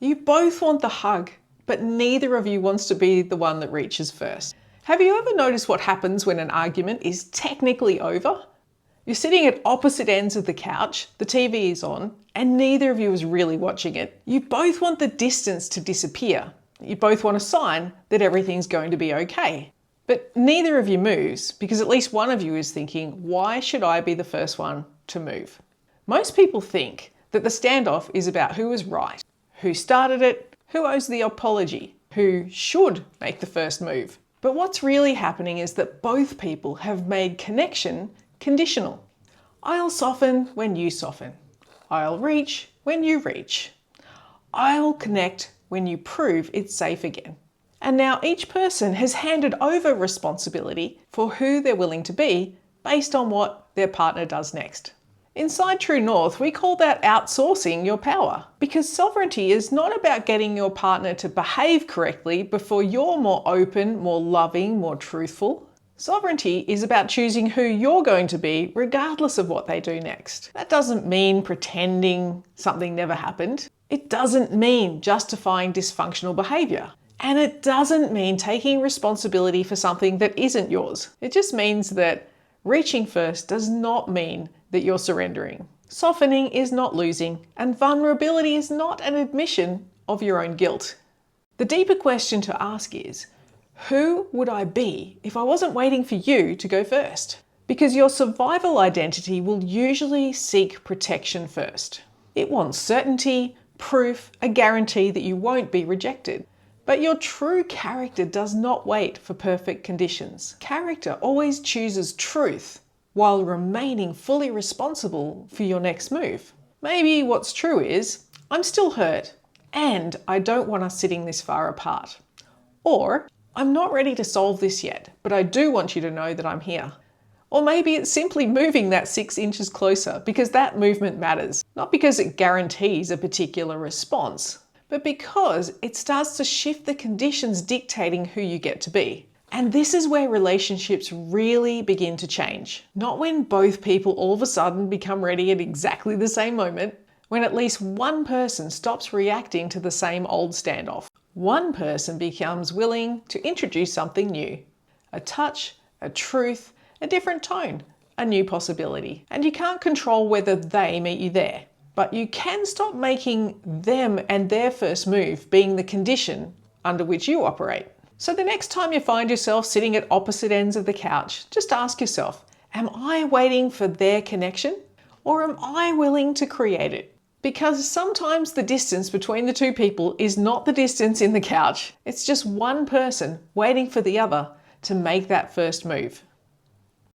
You both want the hug, but neither of you wants to be the one that reaches first. Have you ever noticed what happens when an argument is technically over? You're sitting at opposite ends of the couch, the TV is on, and neither of you is really watching it. You both want the distance to disappear. You both want a sign that everything's going to be okay. But neither of you moves because at least one of you is thinking, why should I be the first one to move? Most people think that the standoff is about who is right, who started it, who owes the apology, who should make the first move. But what's really happening is that both people have made connection conditional. I'll soften when you soften. I'll reach when you reach. I'll connect when you prove it's safe again. And now each person has handed over responsibility for who they're willing to be based on what their partner does next. Inside True North, we call that outsourcing your power, because sovereignty is not about getting your partner to behave correctly before you're more open, more loving, more truthful. Sovereignty is about choosing who you're going to be regardless of what they do next. That doesn't mean pretending something never happened. It doesn't mean justifying dysfunctional behaviour. And it doesn't mean taking responsibility for something that isn't yours. It just means that reaching first does not mean that you're surrendering. Softening is not losing, and vulnerability is not an admission of your own guilt. The deeper question to ask is, who would I be if I wasn't waiting for you to go first? Because your survival identity will usually seek protection first. It wants certainty, proof, a guarantee that you won't be rejected. But your true character does not wait for perfect conditions. Character always chooses truth while remaining fully responsible for your next move. Maybe what's true is, I'm still hurt and I don't want us sitting this far apart. Or, I'm not ready to solve this yet, but I do want you to know that I'm here. Or maybe it's simply moving that 6 inches closer because that movement matters. Not because it guarantees a particular response, but because it starts to shift the conditions dictating who you get to be. And this is where relationships really begin to change. Not when both people all of a sudden become ready at exactly the same moment, when at least one person stops reacting to the same old standoff. One person becomes willing to introduce something new. A touch, a truth, a different tone, a new possibility. And you can't control whether they meet you there. But you can stop making them and their first move being the condition under which you operate. So the next time you find yourself sitting at opposite ends of the couch, just ask yourself, am I waiting for their connection or am I willing to create it? Because sometimes the distance between the two people is not the distance in the couch. It's just one person waiting for the other to make that first move.